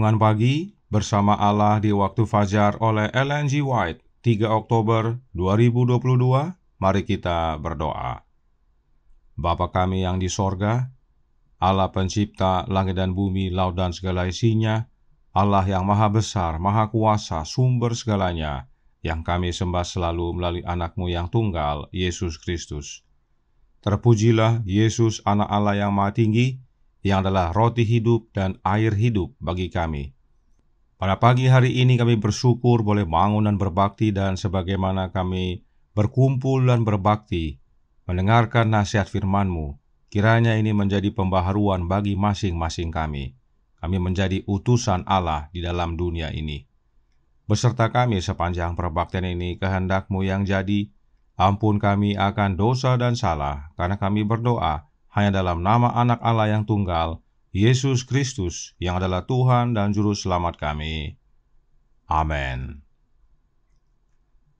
Renungan Pagi bersama Allah di Waktu Fajar oleh Ellen G. White, 3 Oktober 2022. Mari kita berdoa. Bapa kami yang di sorga, Allah pencipta langit dan bumi, laut dan segala isinya, Allah yang maha besar, maha kuasa, sumber segalanya, yang kami sembah selalu melalui anak-Mu yang tunggal, Yesus Kristus. Terpujilah Yesus, anak Allah yang maha tinggi, yang adalah roti hidup dan air hidup bagi kami. Pada pagi hari ini kami bersyukur boleh bangun dan berbakti, dan sebagaimana kami berkumpul dan berbakti, mendengarkan nasihat firman-Mu, kiranya ini menjadi pembaharuan bagi masing-masing kami. Kami menjadi utusan Allah di dalam dunia ini. Beserta kami sepanjang perbaktian ini, kehendak-Mu yang jadi. Ampun kami akan dosa dan salah, karena kami berdoa hanya dalam nama anak Allah yang tunggal, Yesus Kristus, yang adalah Tuhan dan Juru Selamat kami. Amin.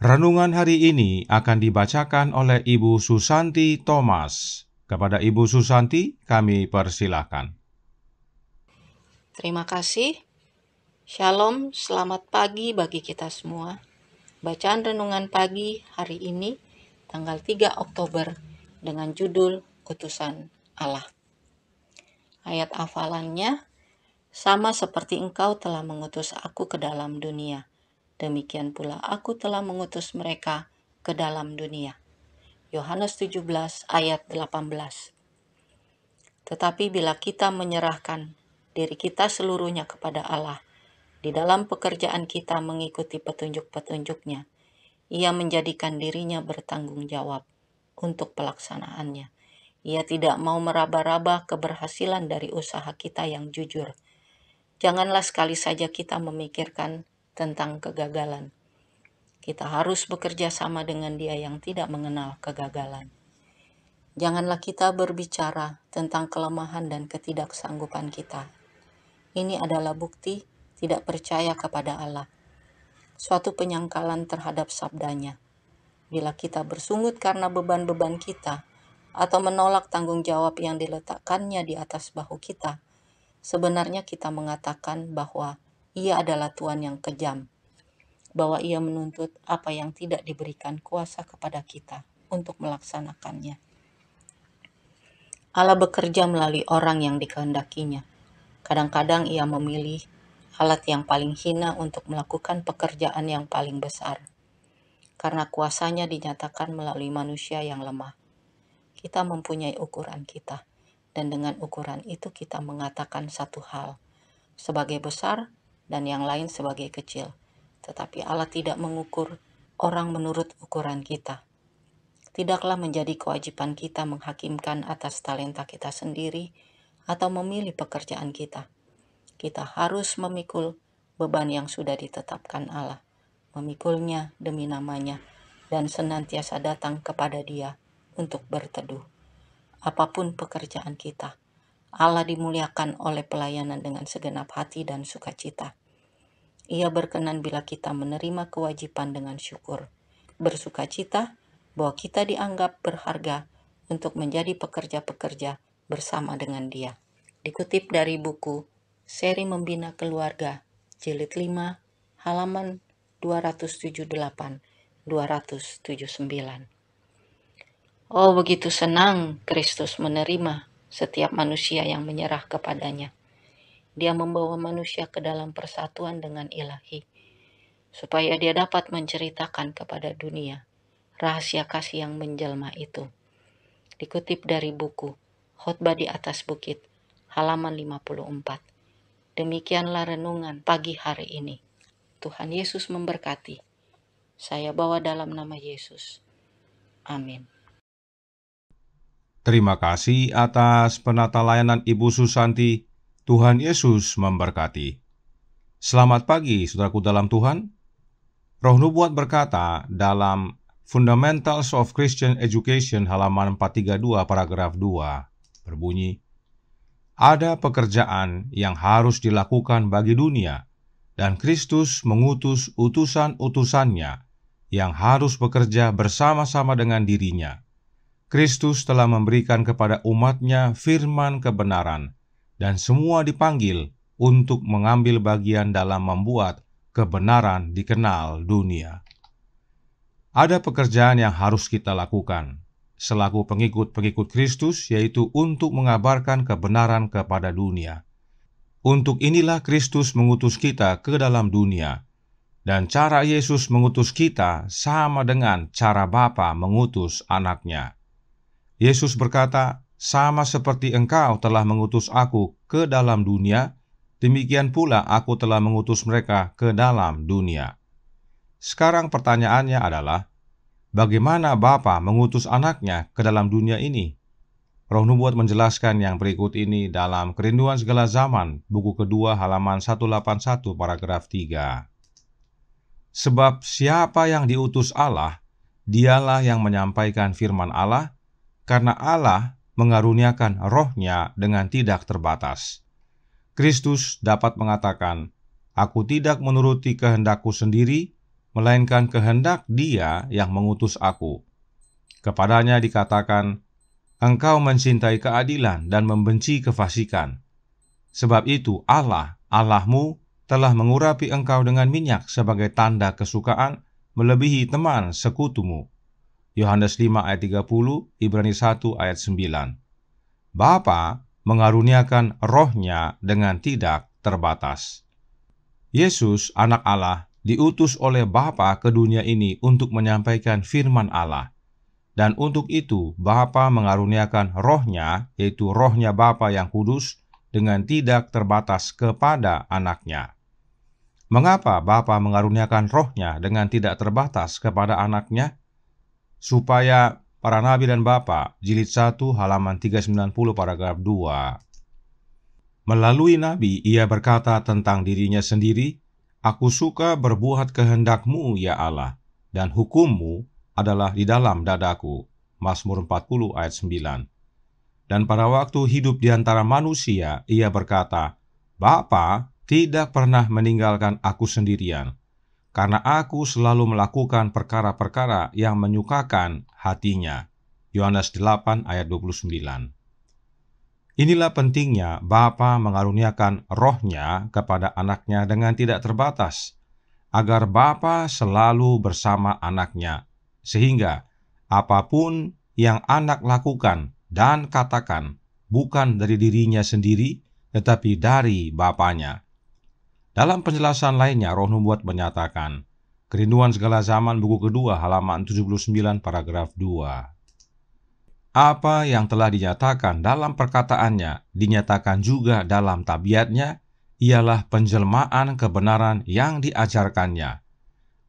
Renungan hari ini akan dibacakan oleh Ibu Susanti Thomas. Kepada Ibu Susanti, kami persilahkan. Terima kasih. Shalom, selamat pagi bagi kita semua. Bacaan renungan pagi hari ini, tanggal 3 Oktober, dengan judul Utusan Allah. Ayat hafalannya, sama seperti Engkau telah mengutus aku ke dalam dunia, demikian pula aku telah mengutus mereka ke dalam dunia. Yohanes 17 ayat 18. Tetapi bila kita menyerahkan diri kita seluruhnya kepada Allah, di dalam pekerjaan kita mengikuti petunjuk-petunjuk-Nya, Ia menjadikan dirinya bertanggung jawab untuk pelaksanaannya. Ia tidak mau meraba-raba keberhasilan dari usaha kita yang jujur. Janganlah sekali saja kita memikirkan tentang kegagalan. Kita harus bekerja sama dengan Dia yang tidak mengenal kegagalan. Janganlah kita berbicara tentang kelemahan dan ketidaksanggupan kita. Ini adalah bukti tidak percaya kepada Allah. Suatu penyangkalan terhadap sabdanya. Bila kita bersungut karena beban-beban kita, atau menolak tanggung jawab yang diletakkannya di atas bahu kita, sebenarnya kita mengatakan bahwa Ia adalah Tuhan yang kejam, bahwa Ia menuntut apa yang tidak diberikan kuasa kepada kita untuk melaksanakannya. Allah bekerja melalui orang yang dikehendakinya. Kadang-kadang Ia memilih alat yang paling hina untuk melakukan pekerjaan yang paling besar, karena kuasanya dinyatakan melalui manusia yang lemah. Kita mempunyai ukuran kita, dan dengan ukuran itu kita mengatakan satu hal sebagai besar dan yang lain sebagai kecil. Tetapi Allah tidak mengukur orang menurut ukuran kita. Tidaklah menjadi kewajiban kita menghakimkan atas talenta kita sendiri atau memilih pekerjaan kita. Kita harus memikul beban yang sudah ditetapkan Allah, memikulnya demi namanya, dan senantiasa datang kepada Dia untuk berteduh. Apapun pekerjaan kita, Allah dimuliakan oleh pelayanan dengan segenap hati dan sukacita. Ia berkenan bila kita menerima kewajiban dengan syukur, bersukacita bahwa kita dianggap berharga untuk menjadi pekerja-pekerja bersama dengan Dia. Dikutip dari buku Seri Membina Keluarga, Jilid 5, halaman 278-279. Oh, begitu senang Kristus menerima setiap manusia yang menyerah kepadanya. Dia membawa manusia ke dalam persatuan dengan Ilahi, supaya dia dapat menceritakan kepada dunia rahasia kasih yang menjelma itu. Dikutip dari buku Khotbah di Atas Bukit, halaman 54. Demikianlah renungan pagi hari ini. Tuhan Yesus memberkati. Saya bawa dalam nama Yesus. Amin. Terima kasih atas penata layanan Ibu Susanti. Tuhan Yesus memberkati. Selamat pagi, saudaraku dalam Tuhan. Roh Nubuat berkata dalam Fundamentals of Christian Education halaman 432 paragraf 2, berbunyi, ada pekerjaan yang harus dilakukan bagi dunia, dan Kristus mengutus utusan-utusannya yang harus bekerja bersama-sama dengan dirinya. Kristus telah memberikan kepada umatnya firman kebenaran, dan semua dipanggil untuk mengambil bagian dalam membuat kebenaran dikenal dunia. Ada pekerjaan yang harus kita lakukan selaku pengikut-pengikut Kristus, yaitu untuk mengabarkan kebenaran kepada dunia. Untuk inilah Kristus mengutus kita ke dalam dunia, dan cara Yesus mengutus kita sama dengan cara Bapa mengutus anaknya. Yesus berkata, "Sama seperti engkau telah mengutus aku ke dalam dunia, demikian pula aku telah mengutus mereka ke dalam dunia." Sekarang pertanyaannya adalah, bagaimana Bapa mengutus anaknya ke dalam dunia ini? Roh Nubuat menjelaskan yang berikut ini dalam Kerinduan Segala Zaman, buku kedua halaman 181 paragraf 3. Sebab siapa yang diutus Allah, dialah yang menyampaikan firman Allah, karena Allah mengaruniakan rohnya dengan tidak terbatas. Kristus dapat mengatakan, "Aku tidak menuruti kehendakku sendiri, melainkan kehendak Dia yang mengutus aku." Kepadanya dikatakan, "Engkau mencintai keadilan dan membenci kefasikan. Sebab itu Allah, Allahmu, telah mengurapi engkau dengan minyak sebagai tanda kesukaan melebihi teman sekutumu." Yohanes 5 ayat 30, Ibrani 1 ayat 9. Bapa mengaruniakan rohnya dengan tidak terbatas. Yesus, anak Allah, diutus oleh Bapa ke dunia ini untuk menyampaikan firman Allah. Dan untuk itu, Bapa mengaruniakan rohnya, yaitu rohnya Bapa yang kudus, dengan tidak terbatas kepada anaknya. Mengapa Bapa mengaruniakan rohnya dengan tidak terbatas kepada anaknya? Supaya para nabi dan bapa, jilid 1 halaman 390 paragraf 2. Melalui nabi ia berkata tentang dirinya sendiri, "Aku suka berbuat kehendak-Mu, ya Allah, dan hukum-Mu adalah di dalam dadaku." Mazmur 40 ayat 9. Dan pada waktu hidup di antara manusia, ia berkata, "Bapa tidak pernah meninggalkan aku sendirian, karena aku selalu melakukan perkara-perkara yang menyukakan hatinya." Yohanes 8 ayat 29. Inilah pentingnya Bapa mengaruniakan rohnya kepada anaknya dengan tidak terbatas, agar Bapa selalu bersama anaknya, sehingga apapun yang anak lakukan dan katakan bukan dari dirinya sendiri, tetapi dari Bapanya. Dalam penjelasan lainnya, Roh Nubuat menyatakan, Kerinduan Segala Zaman, buku kedua, halaman 79, paragraf 2. Apa yang telah dinyatakan dalam perkataannya, dinyatakan juga dalam tabiatnya, ialah penjelmaan kebenaran yang diajarkannya.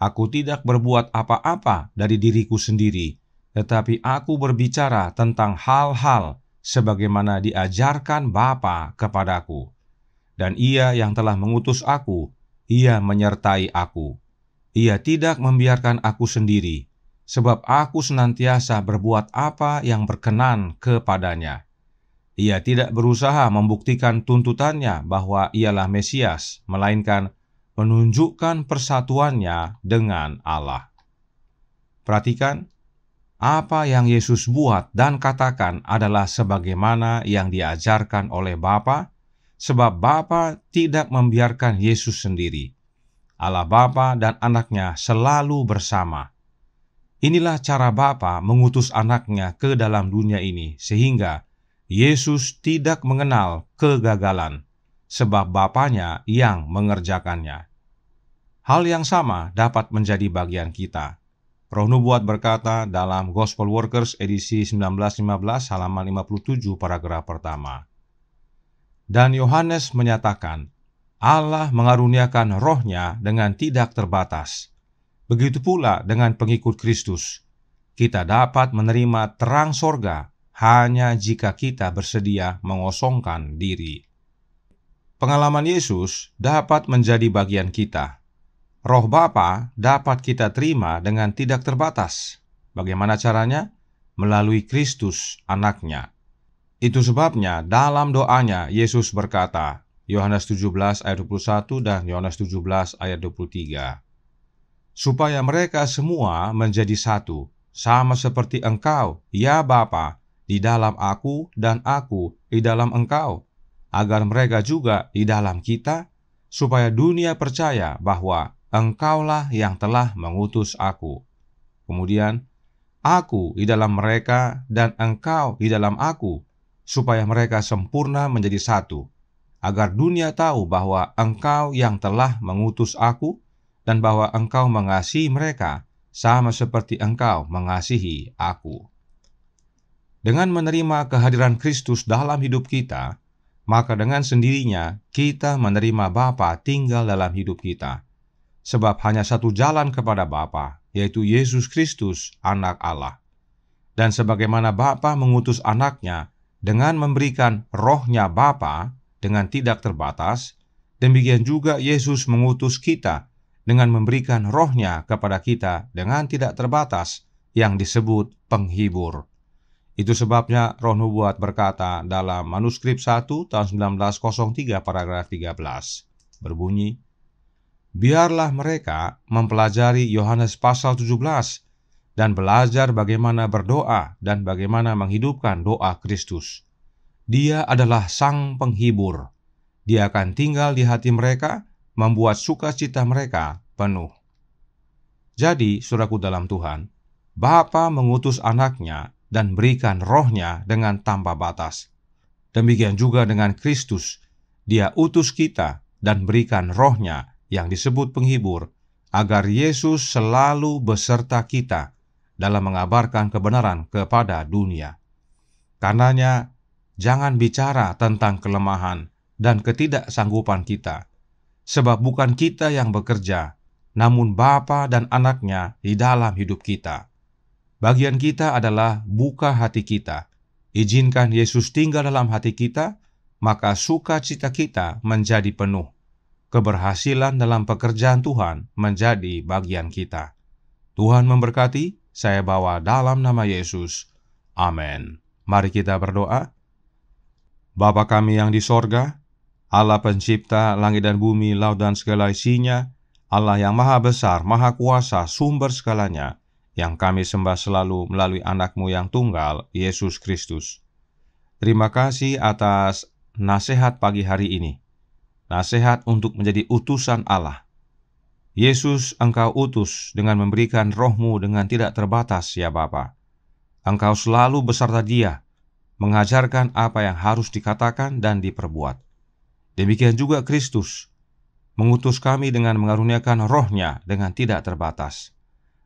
"Aku tidak berbuat apa-apa dari diriku sendiri, tetapi aku berbicara tentang hal-hal sebagaimana diajarkan Bapa kepadaku. Dan Ia yang telah mengutus aku, Ia menyertai aku. Ia tidak membiarkan aku sendiri, sebab aku senantiasa berbuat apa yang berkenan kepadanya. Ia tidak berusaha membuktikan tuntutannya bahwa Ialah Mesias, melainkan menunjukkan persatuannya dengan Allah." Perhatikan, apa yang Yesus buat dan katakan adalah sebagaimana yang diajarkan oleh Bapa, sebab Bapa tidak membiarkan Yesus sendiri. Allah Bapa dan anaknya selalu bersama. Inilah cara Bapa mengutus anaknya ke dalam dunia ini, sehingga Yesus tidak mengenal kegagalan, sebab Bapanya yang mengerjakannya. Hal yang sama dapat menjadi bagian kita. Roh Nubuat berkata dalam Gospel Workers edisi 1915 halaman 57 paragraf pertama. Dan Yohanes menyatakan, Allah mengaruniakan rohnya dengan tidak terbatas. Begitu pula dengan pengikut Kristus. Kita dapat menerima terang sorga hanya jika kita bersedia mengosongkan diri. Pengalaman Yesus dapat menjadi bagian kita. Roh Bapa dapat kita terima dengan tidak terbatas. Bagaimana caranya? Melalui Kristus, anaknya. Itu sebabnya dalam doanya Yesus berkata, Yohanes 17 ayat 21 dan Yohanes 17 ayat 23, supaya mereka semua menjadi satu, sama seperti Engkau, ya Bapa, di dalam aku dan aku di dalam Engkau, agar mereka juga di dalam kita, supaya dunia percaya bahwa Engkaulah yang telah mengutus aku. Kemudian, aku di dalam mereka dan Engkau di dalam aku, supaya mereka sempurna menjadi satu, agar dunia tahu bahwa Engkau yang telah mengutus aku, dan bahwa Engkau mengasihi mereka, sama seperti Engkau mengasihi aku. Dengan menerima kehadiran Kristus dalam hidup kita, maka dengan sendirinya kita menerima Bapa tinggal dalam hidup kita. Sebab hanya satu jalan kepada Bapa, yaitu Yesus Kristus, Anak Allah. Dan sebagaimana Bapa mengutus anaknya dengan memberikan rohnya Bapa dengan tidak terbatas, demikian juga Yesus mengutus kita dengan memberikan rohnya kepada kita dengan tidak terbatas, yang disebut penghibur. Itu sebabnya Roh Nubuat berkata dalam manuskrip 1 tahun 1903 paragraf 13, berbunyi, "Biarlah mereka mempelajari Yohanes pasal 17 dan belajar bagaimana berdoa dan bagaimana menghidupkan doa Kristus. Dia adalah Sang Penghibur. Dia akan tinggal di hati mereka, membuat sukacita mereka penuh." Jadi, saudaraku dalam Tuhan, Bapa mengutus anaknya dan berikan rohnya dengan tanpa batas. Demikian juga dengan Kristus, Dia utus kita dan berikan rohnya yang disebut penghibur, agar Yesus selalu beserta kita dalam mengabarkan kebenaran kepada dunia. Karenanya, jangan bicara tentang kelemahan dan ketidaksanggupan kita, sebab bukan kita yang bekerja, namun Bapa dan Anaknya di dalam hidup kita. Bagian kita adalah buka hati kita, izinkan Yesus tinggal dalam hati kita, maka sukacita kita menjadi penuh. Keberhasilan dalam pekerjaan Tuhan menjadi bagian kita. Tuhan memberkati, saya bawa dalam nama Yesus. Amin. Mari kita berdoa. Bapa kami yang di sorga, Allah pencipta langit dan bumi, laut dan segala isinya, Allah yang maha besar, maha kuasa, sumber segalanya, yang kami sembah selalu melalui anak-Mu yang tunggal, Yesus Kristus. Terima kasih atas nasihat pagi hari ini. Nasihat untuk menjadi utusan Allah. Yesus, Engkau utus dengan memberikan roh-Mu dengan tidak terbatas, ya Bapa. Engkau selalu beserta Dia, mengajarkan apa yang harus dikatakan dan diperbuat. Demikian juga Kristus, mengutus kami dengan mengaruniakan roh-Nya dengan tidak terbatas,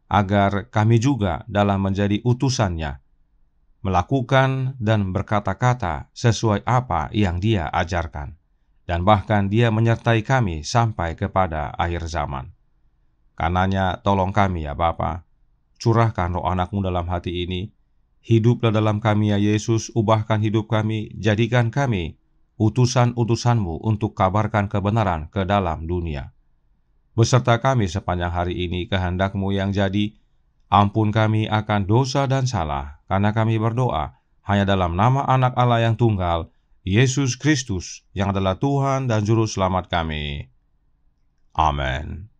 agar kami juga dalam menjadi utusannya, melakukan dan berkata-kata sesuai apa yang Dia ajarkan, dan bahkan Dia menyertai kami sampai kepada akhir zaman. Karenanya tolong kami ya Bapa, curahkan roh anak-Mu dalam hati ini, hiduplah dalam kami ya Yesus, ubahkan hidup kami, jadikan kami utusan-utusan-Mu untuk kabarkan kebenaran ke dalam dunia. Beserta kami sepanjang hari ini, kehendak-Mu yang jadi. Ampun kami akan dosa dan salah, karena kami berdoa hanya dalam nama Anak Allah yang tunggal, Yesus Kristus, yang adalah Tuhan dan Juru Selamat kami. Amin.